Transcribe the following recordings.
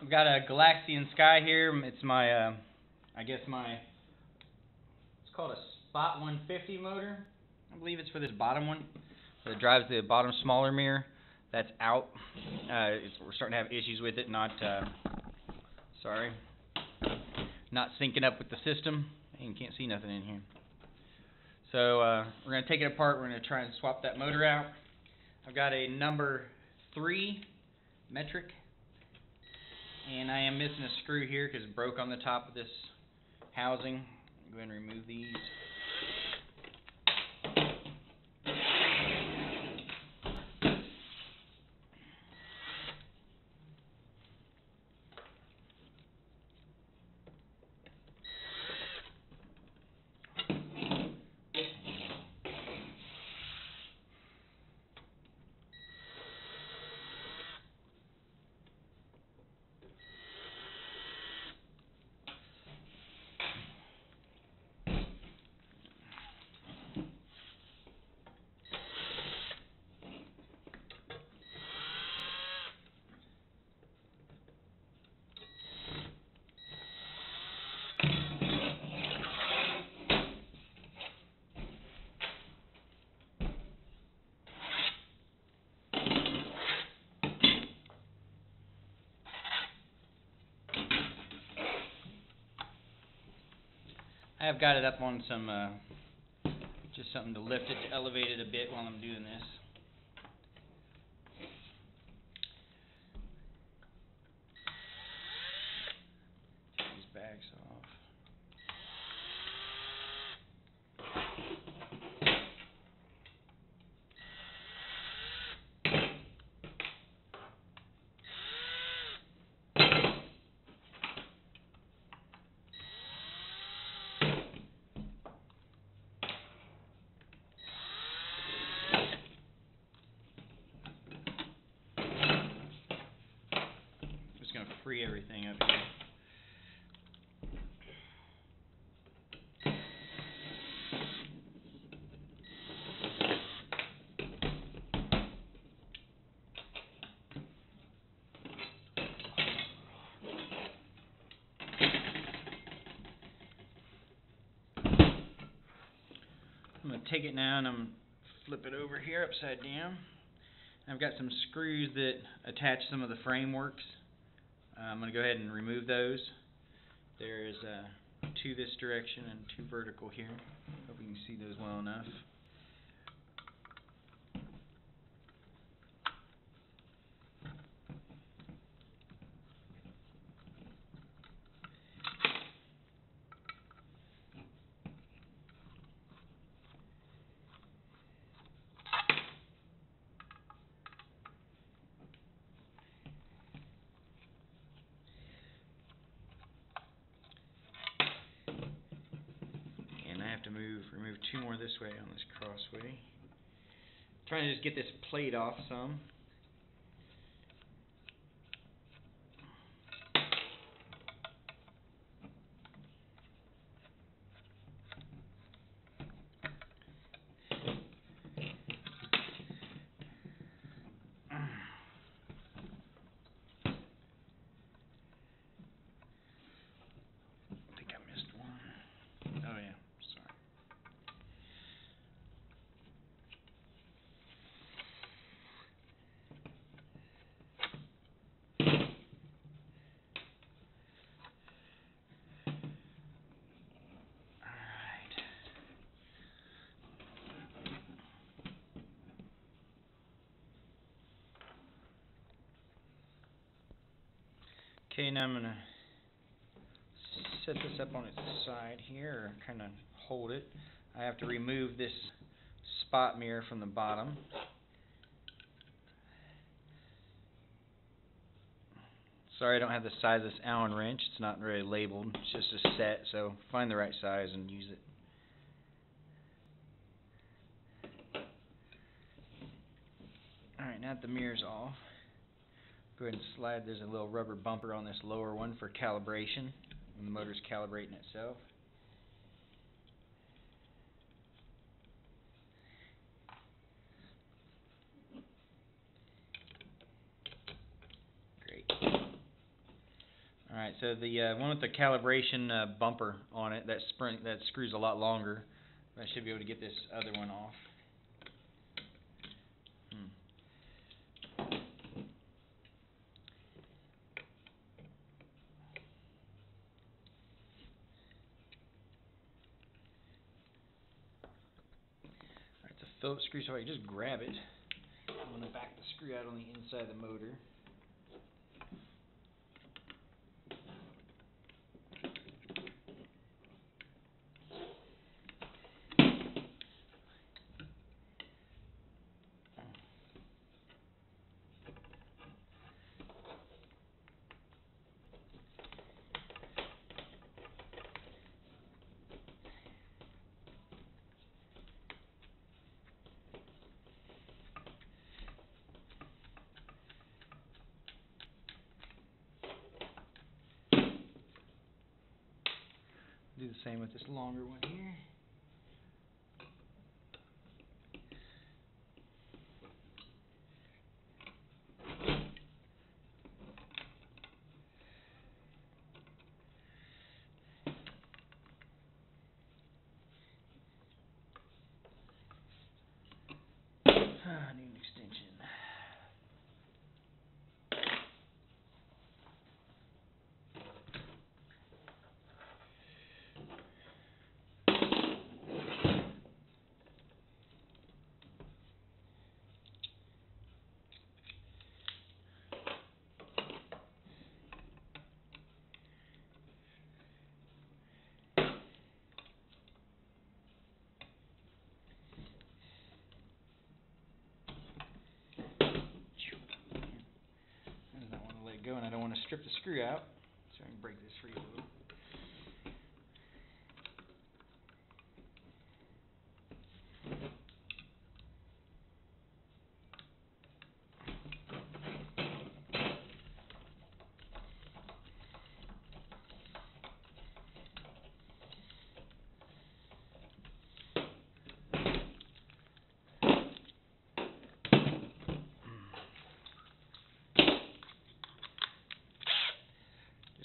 I've got a Galaxian Sky here. It's my, I guess it's called a Spot 150 motor. I believe it's for this bottom one. So it drives the bottom smaller mirror. That's out. We're starting to have issues with it. Not syncing up with the system. You can't see nothing in here. So we're going to take it apart. We're going to try and swap that motor out. I've got a number 3 metric, and I am missing a screw here because it broke on the top of this housing. Go ahead and remove these. I have got it up on some, just something to lift it, to elevate it a bit while I'm doing this. Take these bags off. Going to free everything up here. I'm going to take it now and I'm going to flip it over here upside down. I've got some screws that attach some of the frameworks. I'm going to go ahead and remove those. There is 2 this direction and 2 vertical here. Hope you can see those well enough. To remove 2 more this way on this crossway. Trying to just get this plate off some. I think I missed one. Oh yeah. Okay, now I'm going to set this up on its side here, or kind of hold it. I have to remove this spot mirror from the bottom. Sorry I don't have the size of this Allen wrench. It's not really labeled. It's just a set, so find the right size and use it. Alright, now that the mirror's off, go ahead and slide. There's a little rubber bumper on this lower one for calibration when the motor's calibrating itself. Great. Alright, so the one with the calibration bumper on it, that screw's a lot longer. I should be able to get this other one off. Alright, it's a Phillips screw, so I can just grab it. I'm going to back the screw out on the inside of the motor. Do the same with this longer one here. Need an extension. Go, and I don't want to strip the screw out, so I can break this free a little.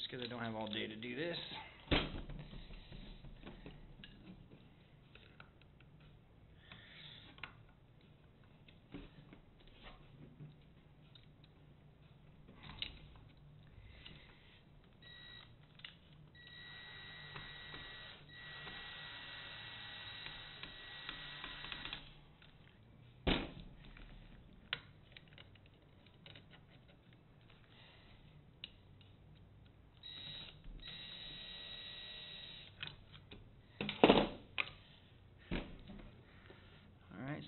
Because I don't have all day to do this.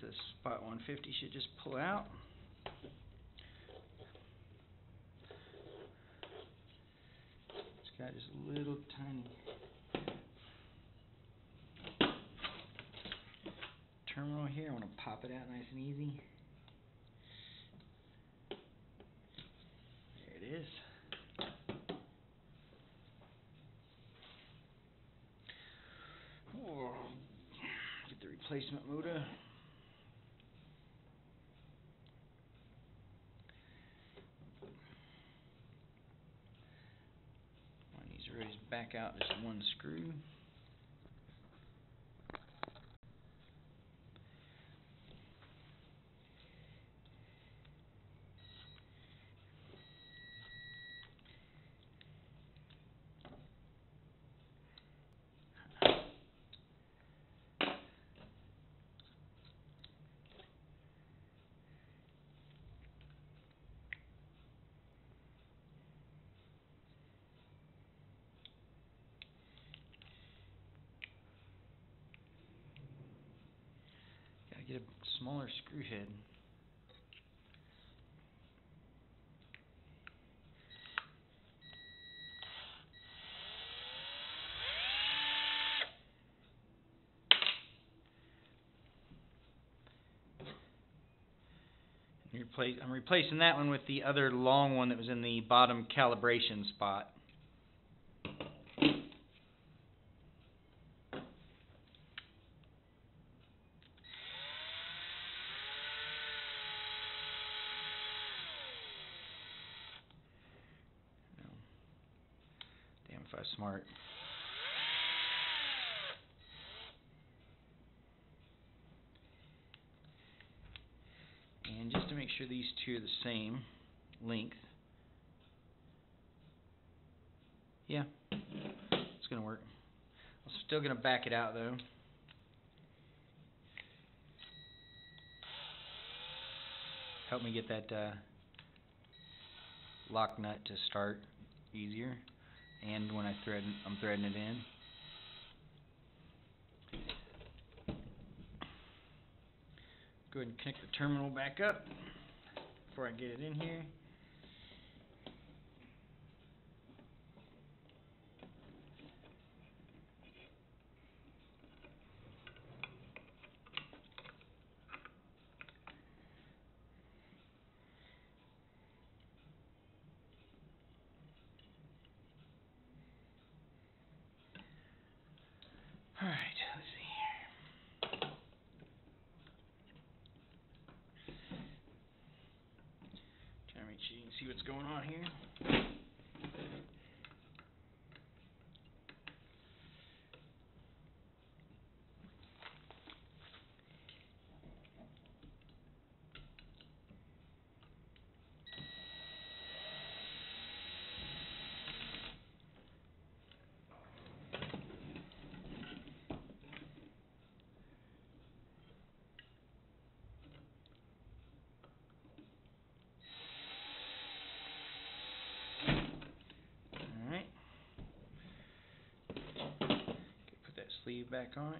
So spot 150 should just pull out. It's got just a little tiny terminal here. I want to pop it out nice and easy. There it is. Oh, get the replacement motor. Back out just one screw. Get a smaller screw head. I'm replacing that one with the other long one that was in the bottom calibration spot. if I was smart. And just to make sure these two are the same length. Yeah, it's going to work. I'm still going to back it out though. Help me get that lock nut to start easier, and when I'm threading it in. Go ahead and connect the terminal back up before I get it in here. Alright, let's see here. Trying to make sure you can see what's going on here. Sleeve back on it.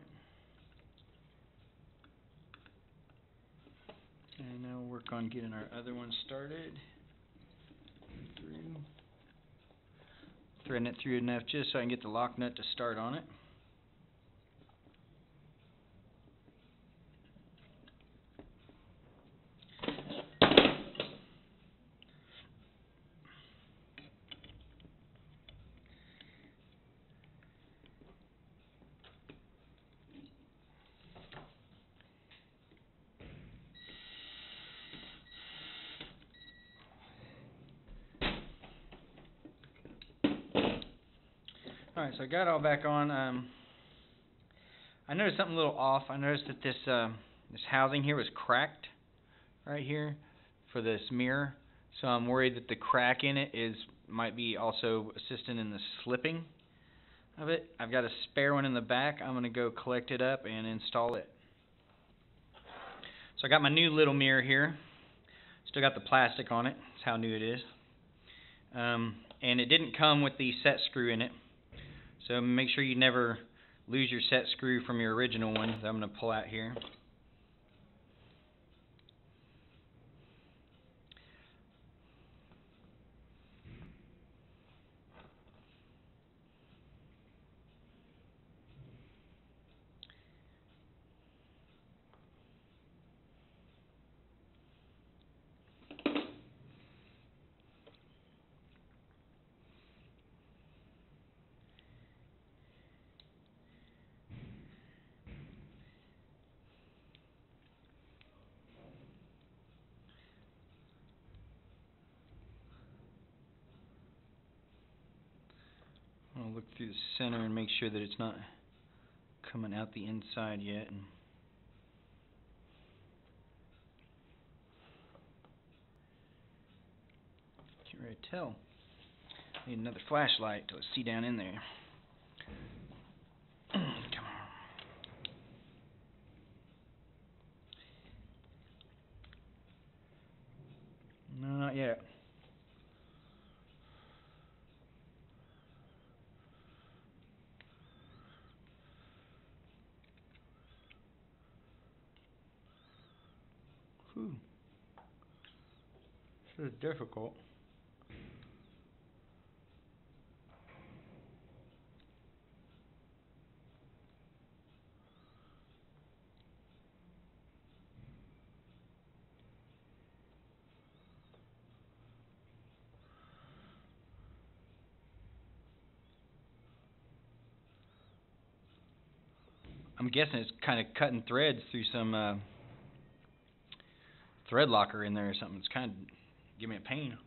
And now we'll work on getting our other one started. Threading it through enough just so I can get the lock nut to start on it. Alright, so I got it all back on. I noticed something a little off. I noticed that this housing here was cracked right here for this mirror. So I'm worried that the crack in it might be also assisting in the slipping of it. I've got a spare one in the back. I'm going to go collect it up and install it. So I got my new little mirror here. Still got the plastic on it. That's how new it is. And it didn't come with the set screw in it. So make sure you never lose your set screw from your original one that I'm going to pull out here. I'll look through the center and make sure that it's not coming out the inside yet. Can't really tell. Need another flashlight to see down in there. Come on. No, not yet. Whew. This is difficult. I'm guessing it's kind of cutting threads through some thread locker in there or something. It's kind of giving me a pain.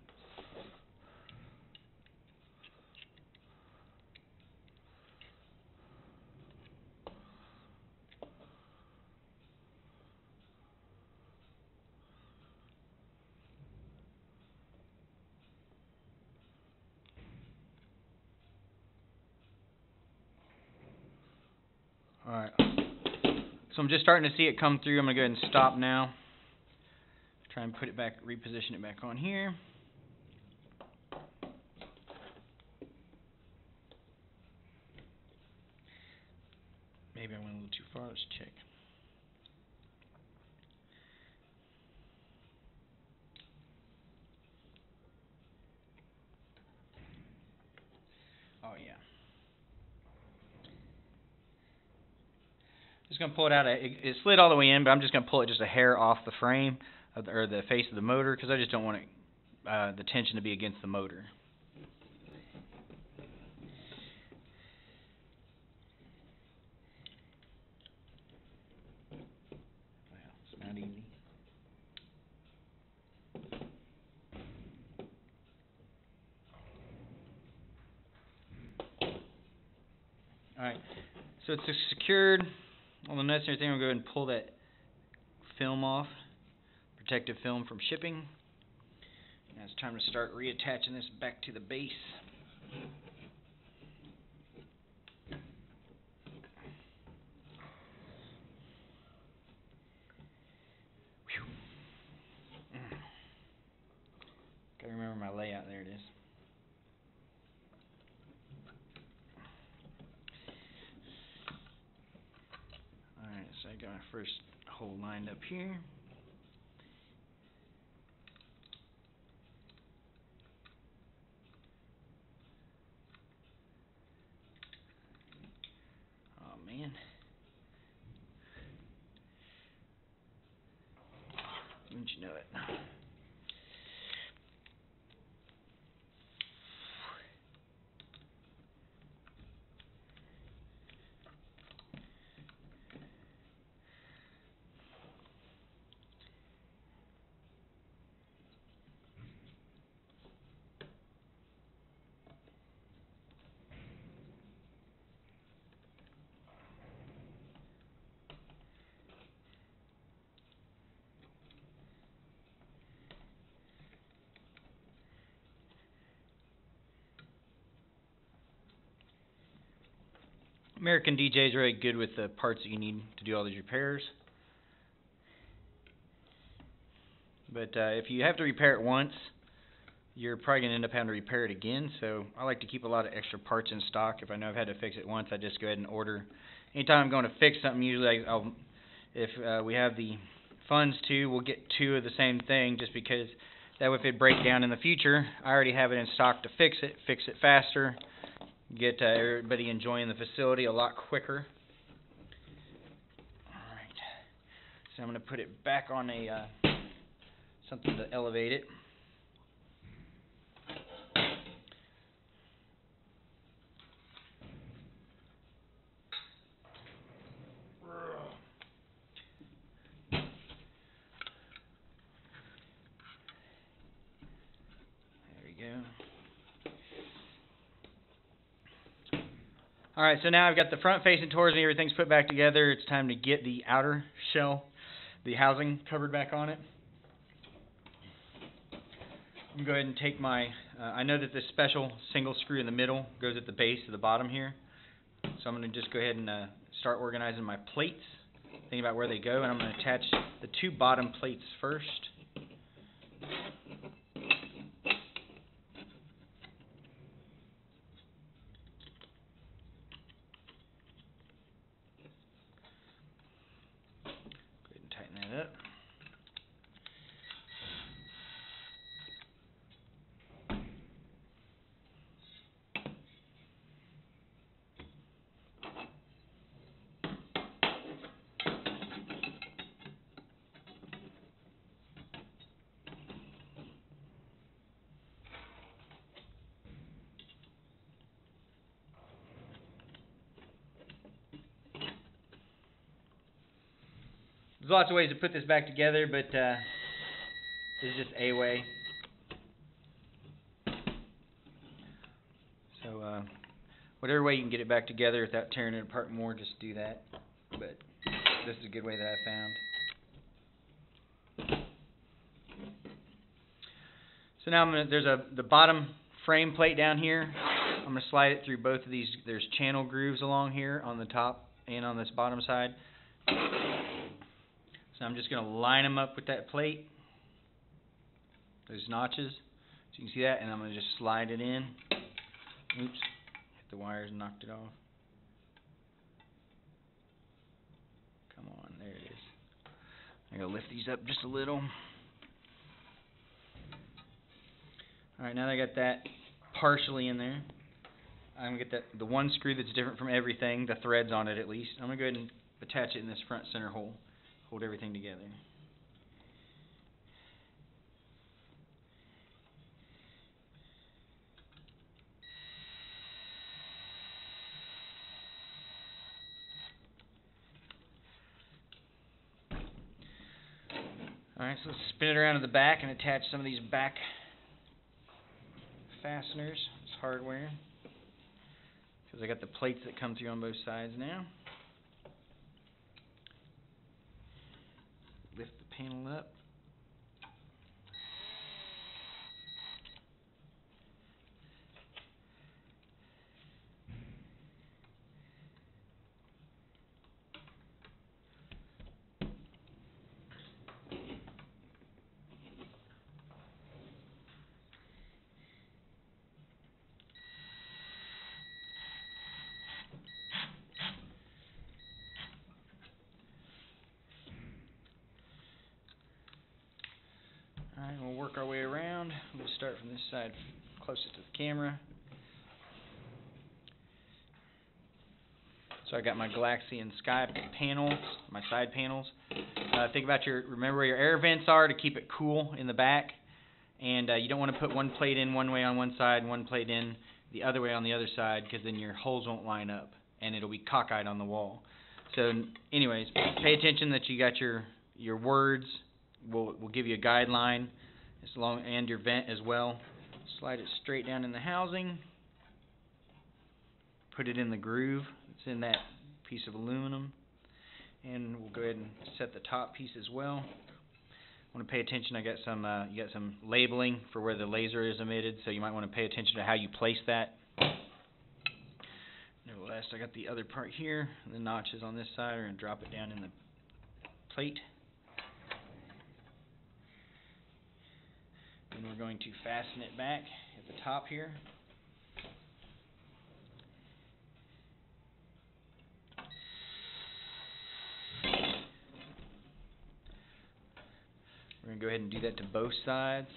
Alright, so I'm just starting to see it come through. I'm going to go ahead and stop now. Try and put it back, reposition it back on here. Maybe I went a little too far. Let's check. Oh yeah. Just going to pull it out. It slid all the way in, but I'm just going to pull it just a hair off the frame or the face of the motor, because I just don't want it, the tension to be against the motor. Wow, it's not easy. Alright, so it's secured. All the nuts and everything, we'll go ahead and pull that film off, protective film from shipping. Now it's time to start reattaching this back to the base. Gotta remember my layout. There it is. Alright, so I got my first hole lined up here. Oh man. Wouldn't you know it? American DJ is really good with the parts that you need to do all these repairs. But if you have to repair it once, you're probably going to end up having to repair it again. So I like to keep a lot of extra parts in stock. If I know I've had to fix it once, I just go ahead and order. Anytime I'm going to fix something, usually if we have the funds to, we'll get two of the same thing, just because that way if it breaks down in the future, I already have it in stock to fix it faster, get everybody enjoying the facility a lot quicker. Alright, so I'm going to put it back on a something to elevate it. Alright, so now I've got the front facing towards me, everything's put back together. It's time to get the outer shell, the housing covered back on it. I'm going to go ahead and take my, I know that this special single screw in the middle goes at the base of the bottom here. So I'm going to just go ahead and start organizing my plates, thinking about where they go, and I'm going to attach the two bottom plates first. Up. There's lots of ways to put this back together, but this is just a way. So whatever way you can get it back together without tearing it apart more, just do that. But this is a good way that I found. So now there's the bottom frame plate down here. I'm going to slide it through both of these. There's channel grooves along here on the top and on this bottom side. So I'm just going to line them up with that plate, those notches, so you can see that, and I'm going to just slide it in. Oops, hit the wires and knocked it off. Come on, there it is. I'm going to lift these up just a little. Alright, now that I got that partially in there, I'm going to get the one screw that's different from everything, the threads on it at least. I'm going to go ahead and attach it in this front center hole. Hold everything together. Alright, so let's spin it around to the back and attach some of these back fasteners. It's hardware. Because I got the plates that come through on both sides now. Lift the panel up. Alright, we'll work our way around. We'll start from this side closest to the camera. So I got my Galaxian Sky panels, my side panels. Think about remember where your air vents are to keep it cool in the back. And you don't want to put one plate in one way on one side and one plate in the other way on the other side, because then your holes won't line up and it'll be cockeyed on the wall. So anyways, pay attention that you got your words. We'll give you a guideline and your vent as well. Slide it straight down in the housing. Put it in the groove. It's in that piece of aluminum. And we'll go ahead and set the top piece as well. I want to pay attention. I got you got some labeling for where the laser is emitted, so you might want to pay attention to how you place that. Nevertheless, I got the other part here. The notches on this side are going to drop it down in the plate. And we're going to fasten it back at the top here. We're going to go ahead and do that to both sides.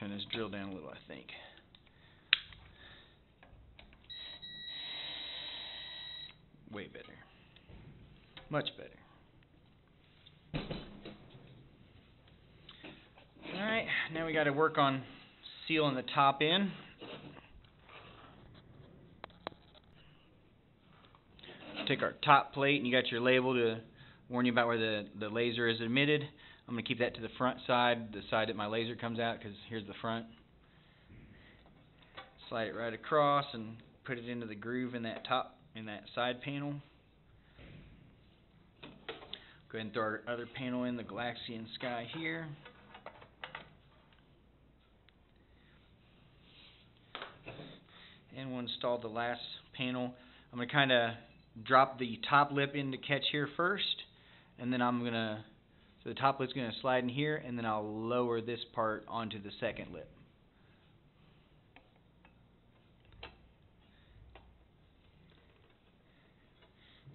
Turn this drill down a little, I think. Way better. Much better. Alright, now we got to work on sealing the top in. Take our top plate, and you got your label to warn you about where the laser is emitted. I'm going to keep that to the front side, the side that my laser comes out, because here's the front. Slide it right across and put it into the groove in that side panel. Go ahead and throw our other panel in, the Galaxian Sky here. And we'll install the last panel. I'm going to kind of drop the top lip in to catch here first, and then so the top lip's going to slide in here, and then I'll lower this part onto the second lip.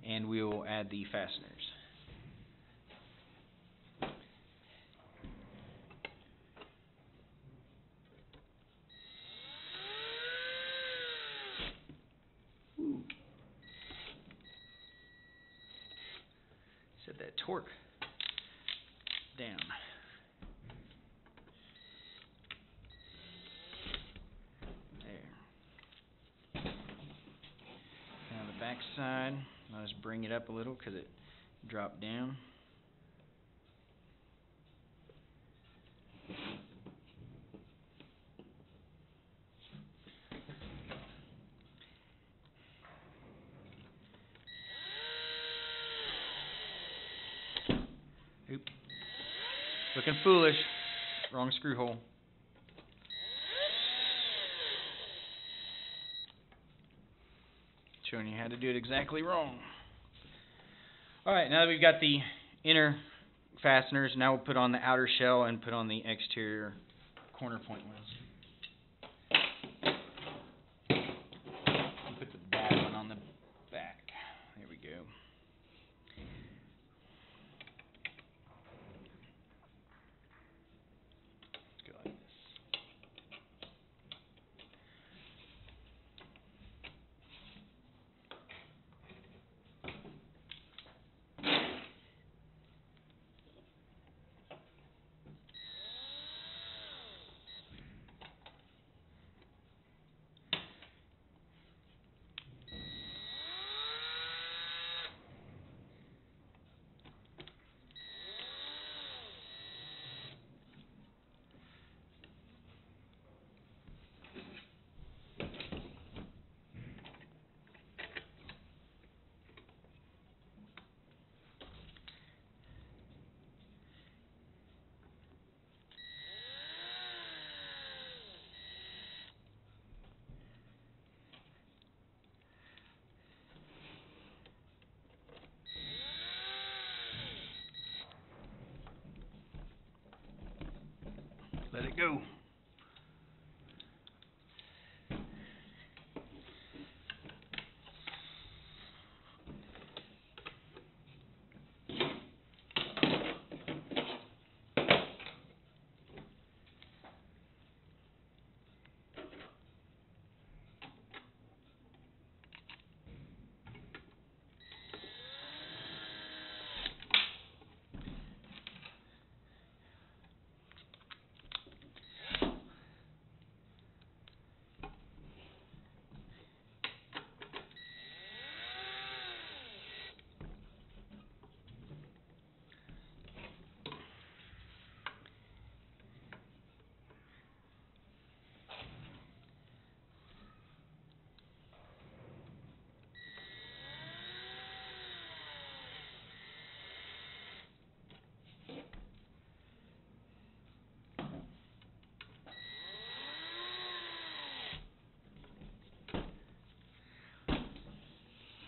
And we will add the fasteners. Ooh. Set that torque down. There. Now the back side, I'll just bring it up a little because it dropped down. Oop. Looking foolish. Wrong screw hole. Showing you how to do it exactly wrong. Alright, now that we've got the inner fasteners, now we'll put on the outer shell and put on the exterior corner point ones. Put the bad one on the back. There we go. Let's go like this. Let it go.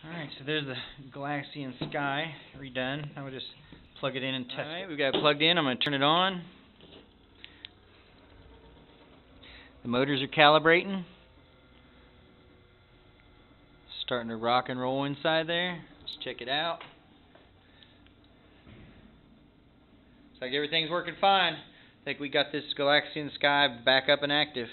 Alright, so there's the Galaxian Sky redone. Now we'll just plug it in and test it. We've got it plugged in. I'm going to turn it on. The motors are calibrating. Starting to rock and roll inside there. Let's check it out. Looks like everything's working fine. I think we got this Galaxian Sky back up and active.